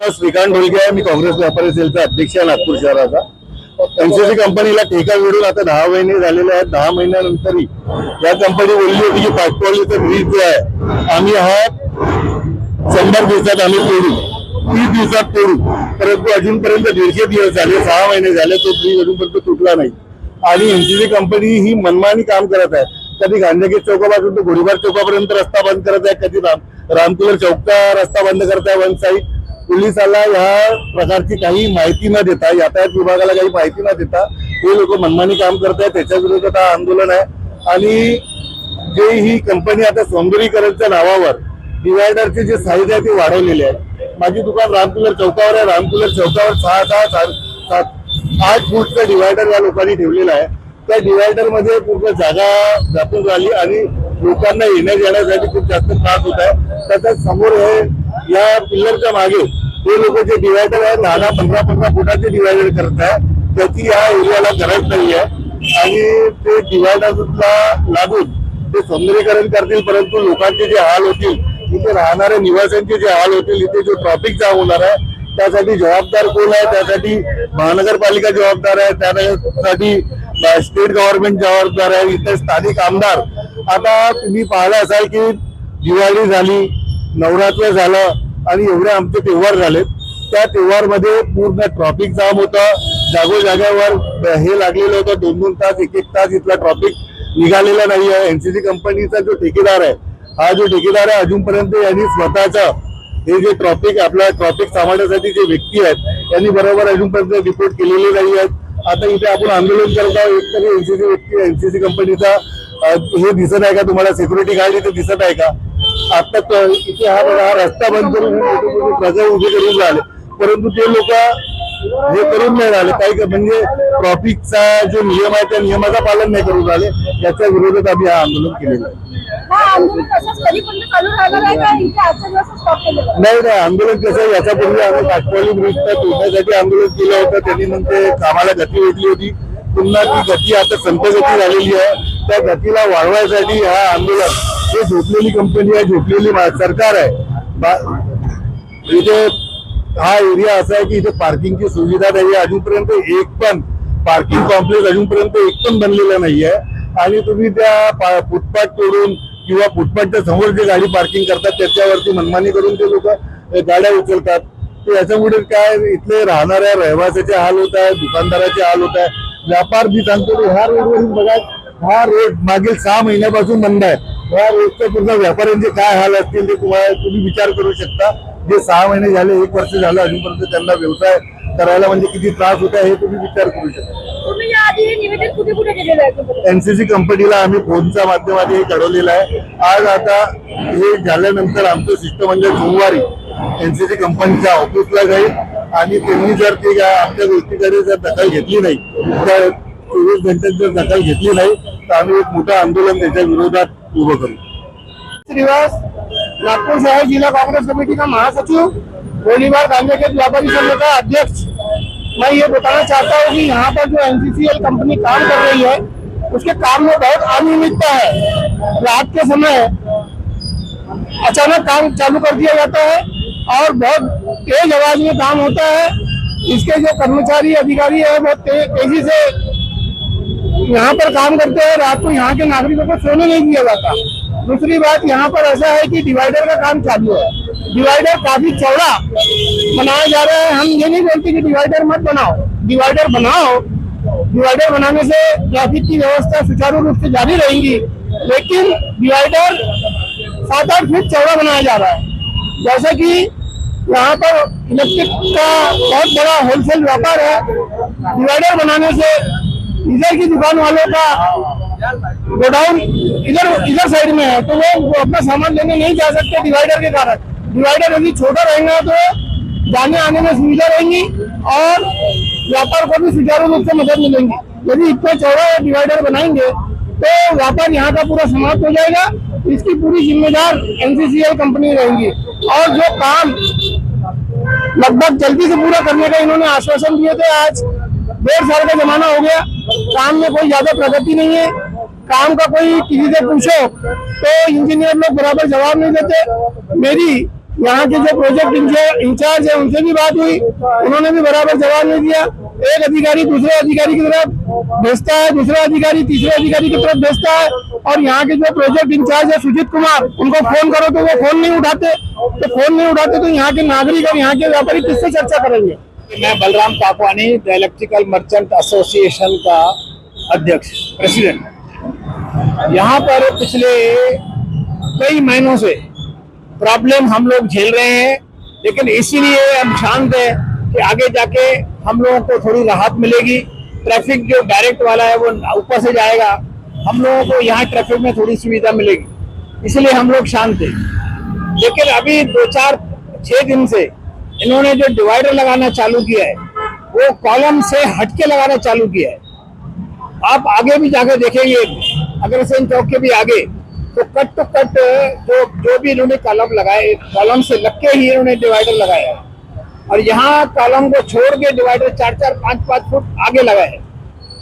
श्रीकांत ढोलके आहे. मी काँग्रेस व्यापारी सेलचा अध्यक्ष आहे नागपूर शहराचा. एनसीसी कंपनीला ठेका मिळून आता 10 महिने झालेले आहेत. 10 महिन्यानंतरही या कंपनी बोलली होती की पाटपावलीचा ब्रिज जो आहे आम्ही हा 100 दिवसात आम्ही तोडू, 30 दिवसात तोडू. परंतु अजूनपर्यंत 150 दिवस झाले, 6 महिने झाले, तो ब्रिज अजूनपर्यंत तुटला नाही. आणि एनसीसी कंपनी ही मनमानी काम करत आहे. कधी गांधीगेट चौकापासून तो गोळीबार चौकापर्यंत रस्ता बंद करत आहे, कधी रामकुलर चौकचा रस्ता बंद करत आहे वन साईड. पोलिसाला या प्रकारची काही माहिती न देता, यातायात विभागाला काही माहिती न देता हे लोक मनमानी काम करत आहेत. त्याच्या विरोधात हा आंदोलन आहे. आणि जे ही कंपनी आता सौंदर्यीकरणच्या नावावर डिवायडरचे जे साईज आहे ते वाढवलेले आहे. माझी दुकान रामकुलर चौकावर आहे. रामकुलर चौकावर 6-8 फूटचं डिवायडर या लोकांनी ठेवलेला आहे. त्या डिवायडर मध्ये पूर्ण जागा व्यापून राहिली आणि लोकांना येण्या जाण्यासाठी खूप जास्त त्रास होत आहे. तसंच समोर हे या पिल्लरच्या मागे हे लोक जे डिवायडर आहे 10-15 फुटाचे डिवायडर करत आहे, त्याची या एरियाला गरज नाही आहे. आणि ते डिवायडरला लागून ते सौंदर्यीकरण करतील, परंतु लोकांचे जे हाल होतील, इथे राहणाऱ्या निवासियांचे जे हाल होतील, इथे जो ट्रॅफिक जाम होणार आहे त्यासाठी जबाबदार कोण आहे? त्यासाठी महानगरपालिका जबाबदार आहे, त्यासाठी स्टेट गव्हर्नमेंट जबाबदार आहे, इथे स्थानिक आमदार. आता तुम्ही पाहिलं असाल की दिवाळी झाली, नवरात्र झालं आणि एवढे आमचे त्योहार झाले. त्या त्योहारमध्ये पूर्ण ट्रॅफिक जाम होतं. जागोजाग्यावर हे लागलेलं होतं. 2-2 तास, 1-1 तास इथला ट्रॅफिक निघालेला नाही आहे. एनसीसी कंपनीचा जो ठेकेदार आहे, हा जो ठेकेदार आहे अजूनपर्यंत यांनी स्वतःचा हे जे ट्रॅफिक सांभाळण्यासाठी जे व्यक्ती आहेत यांनी बरोबर अजूनपर्यंत रिपोर्ट केलेले नाही आहेत. आता इथे आपण आंदोलन करत आहोत. एकतरी एनसीसी व्यक्ती, एनसीसी कंपनीचा हे दिसत आहे का तुम्हाला? सिक्युरिटी गार्ड इथे दिसत आहे का? आता इथे हा रस्ता बंद करून प्रजा उभी करून राहिले, परंतु ते लोक हे करून नाही राहिले. काही म्हणजे ट्रॅफिकचा जो नियम आहे त्या नियमाचं पालन नाही करून राहिले. याच्या विरोधात आम्ही हा आंदोलन केलेलं आहे. नाही, आंदोलन कसं आहे, याच्यापूर्वी आम्ही पाटपावली ब्रिजचा तोडण्यासाठी आंदोलन केलं होतं. त्यांनी नंतर कामाला गती भेटली होती. पुन्हा ती गती आता संतगती झालेली आहे. त्या गतीला वाढवायसाठी हा आंदोलन, हे झोपलेली कंपनी आहे, झोपलेली सरकार आहे. इथे हा एरिया असा आहे की इथे पार्किंगची सुविधा नाही आहे. अजूनपर्यंत एक पण पार्किंग कॉम्प्लेक्स अजूनपर्यंत एक पण बनलेला नाही आहे. आणि तुम्ही त्या फुटपाथ तोडून किंवा फुटपाथच्या समोर जे गाडी पार्किंग करतात त्याच्यावरती मनमानी करून ते लोक गाड्या उचलतात. तर याच्यामुळे काय इथले राहणाऱ्या रहिवाशाचे हाल होत आहे, दुकानदाराचे हाल होत आहे. व्यापार मी सांगतो ह्या रोडवरून बघा, हा रोड मागील 6 महिन्यापासून बंद आहे. ह्या रोडच्या पूर्ण व्यापाऱ्यांचे काय हाल असतील ते तुम्ही विचार करू शकता. जे 6 महिने झाले, 1 वर्ष झालं, अजूनपर्यंत त्यांना व्यवसाय करायला म्हणजे किती त्रास होत आहे हे तुम्ही विचार करू शकता. एनसीसी कंपनीला आम्ही फोनच्या माध्यमाने हे कळवलेलं आहे. आज आता हे झाल्यानंतर आमचं शिष्टमंडळ सोमवारी एनसीसी कंपनीच्या ऑफिसला जाईल आणि त्यांनी जर ते आमच्या गोष्टीकडे जर दखल घेतली नाही, तर 24 घंटे जर दखल घेतली नाही तर आम्ही एक मोठं आंदोलन त्याच्या विरोधात उभं करू. श्रीवास, नागपुर शहर जिला कांग्रेस कमेटी का महासचिव, गोलीबार गांधीगेट व्यापारी संघ का अध्यक्ष। मैं ये बताना चाहता हूँ कि यहाँ पर जो एनसीसीएल कंपनी काम कर रही है उसके काम में बहुत अनियमितता है। रात के समय अचानक काम चालू कर दिया जाता है और बहुत तेज आवाज में काम होता है। इसके जो कर्मचारी अधिकारी है बहुत तेजी से यहाँ पर काम करते हैं। रात को यहाँ के नागरिकों को सोने नहीं दिया जाता। दूसरी बात, यहाँ पर ऐसा है कि डिवाइडर का काम चालू है। डिवाइडर काफी चौड़ा बनाया जा रहा है। हम ये नहीं बोलते कि डिवाइडर मत बनाओ, डिवाइडर बनाओ। डिवाइडर बनाने से ट्रैफिक की व्यवस्था सुचारू रूप से जारी रहेगी, लेकिन डिवाइडर 7-8 फीट चौड़ा बनाया जा रहा है। जैसा कि यहाँ पर इलेक्ट्रिक का बहुत बड़ा होलसेल व्यापार है। डिवाइडर बनाने से इधर की दुकान वालों का गोडाउन इधर साइड में है, तो वो अपना सामान लेने नहीं जा सकते डिवाइडर के कारण। डिवाइडर यदि छोटा रहेगा तो जाने आने में सुविधा रहेंगी और व्यापार को भी सुचारू रूप से मदद मिलेंगी। यदि इतना चौड़ा डिवाइडर बनाएंगे तो व्यापार यहाँ का पूरा समाप्त हो जाएगा। इसकी पूरी जिम्मेदार एनसीसीएल कंपनी रहेंगी। और जो काम लगभग जल्दी से पूरा करने का इन्होंने आश्वासन दिए थे, आज 1.5 साल का जमाना हो गया, काम में कोई ज्यादा प्रगति नहीं है। काम का कोई किसी से पूछो तो इंजीनियर लोग बराबर जवाब नहीं देते। मेरी यहाँ के जो प्रोजेक्ट इंचार्ज है उनसे भी बात हुई, उन्होंने भी बराबर जवाब नहीं दिया। एक अधिकारी दूसरे अधिकारी की तरफ भेजता है, दूसरा अधिकारी तीसरे अधिकारी की तरफ भेजता है, और यहाँ के जो प्रोजेक्ट इंचार्ज है सुजीत कुमार, उनको फोन करो तो वो फोन नहीं उठाते। तो यहाँ के नागरिक और यहाँ के व्यापारी किससे चर्चा करेंगे। मैं Balram Kapwani, the electrical merchant association का अध्यक्ष, प्रेसिडेंट। यहाँ पर पिछले कई महीनों से प्रॉब्लम हम लोग झेल रहे हैं, लेकिन इसीलिए हम शांत हैं कि आगे जाके हम लोगों को थोड़ी राहत मिलेगी। ट्रैफिक जो डायरेक्ट वाला है वो ऊपर से जाएगा, हम लोगों को यहाँ ट्रैफिक में थोड़ी सुविधा मिलेगी, इसलिए हम लोग शांत हैं। लेकिन अभी 2-4-6 दिन से इन्होंने जो डिवाइडर लगाना चालू किया है वो कॉलम से हटके लगाना चालू किया है। आप आगे भी जाकर देखेंगे, अग्रसेन चौक के भी आगे तो कट टू कट जो भी इन्होंने कॉलम लगाए, कॉलम से लग के ही इन्होंने डिवाइडर लगाया है। और यहाँ कॉलम को छोड़ के डिवाइडर 4-4, 5-5 फुट आगे लगाए।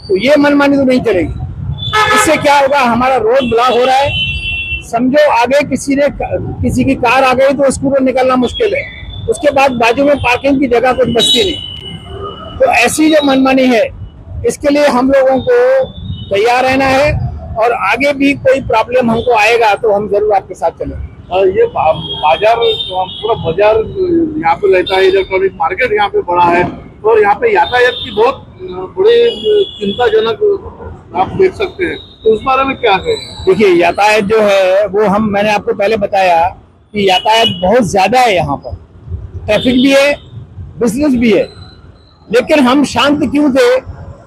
तो ये मनमानी तो नहीं चलेगी। इससे क्या होगा, हमारा रोड ब्लॉक हो रहा है। समझो आगे किसी की कार आ गई तो उसको निकलना मुश्किल है, उसके बाद बाजू में पार्किंग की जगह कुछ बचती नहीं। तो ऐसी जो मनमानी है, इसके लिए हम लोगों को तैयार रहना है, और आगे भी कोई प्रॉब्लम हमको आएगा तो हम जरूर आपके साथ चलेंगे। ये बाजार, पूरा बाजार यहाँ पे रहता है, इलेक्ट्रॉनिक मार्केट यहाँ पे बड़ा है, और यहाँ पे यातायात की बहुत बड़ी चिंताजनक आप देख सकते हैं। तो उस बारे में क्या है? देखिए, यातायात जो है वो मैंने आपको पहले बताया कि यातायात बहुत ज्यादा है यहाँ पर, ट्रैफिक भी है, बिजनेस भी है। लेकिन हम शांत क्यों थे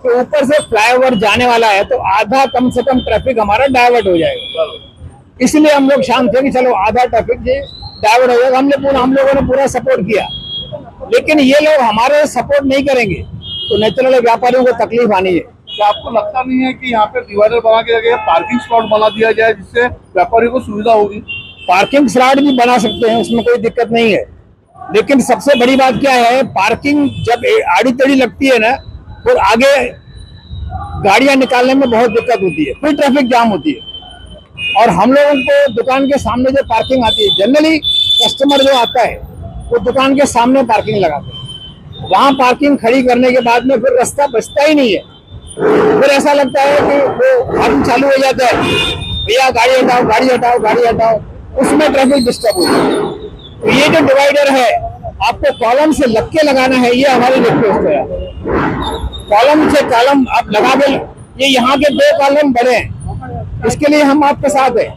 कि ऊपर से फ्लाईओवर जाने वाला है तो आधा कम से कम ट्रैफिक हमारा डाइवर्ट हो जाएगा, इसलिए हम लोग शांत थे कि चलो आधा ट्रैफिक डाइवर्ट हो जाएगा। हम लोगों ने पूरा सपोर्ट किया। लेकिन ये लोग हमारे सपोर्ट नहीं करेंगे तो नेचुरल व्यापारियों को तकलीफ आनी है। क्या आपको लगता नहीं है कि यहाँ पे डिवाइडर बना के जगह पार्किंग स्लॉट बना दिया जाए, जिससे व्यापारियों को सुविधा होगी? पार्किंग स्लॉट भी बना सकते हैं, उसमें कोई दिक्कत नहीं है। लेकिन सबसे बड़ी बात क्या है, पार्किंग जब आड़ी तड़ी लगती है ना, फिर आगे गाड़ियां निकालने में बहुत दिक्कत होती है, फिर ट्रैफिक जाम होती है। और हम लोगों को दुकान के सामने जो पार्किंग आती है, जनरली कस्टमर जो आता है वो दुकान के सामने पार्किंग लगाते हैं। वहां पार्किंग खड़ी करने के बाद में फिर रास्ता बचता ही नहीं है। फिर ऐसा लगता है कि वो हॉर्न चालू हो जाता है, भैया गाड़ी हटाओ, गाड़ी हटाओ, गाड़ी हटाओ, उसमें ट्रैफिक डिस्टर्ब होता है। तो ये जो डिवाइडर है आपको कॉलम से लग के लगाना है, ये हमारी रिक्वेस्ट है। कॉलम से कॉलम आप लगा के, ये यहाँ के 2 कॉलम बड़े हैं, इसके लिए हम आपके साथ हैं।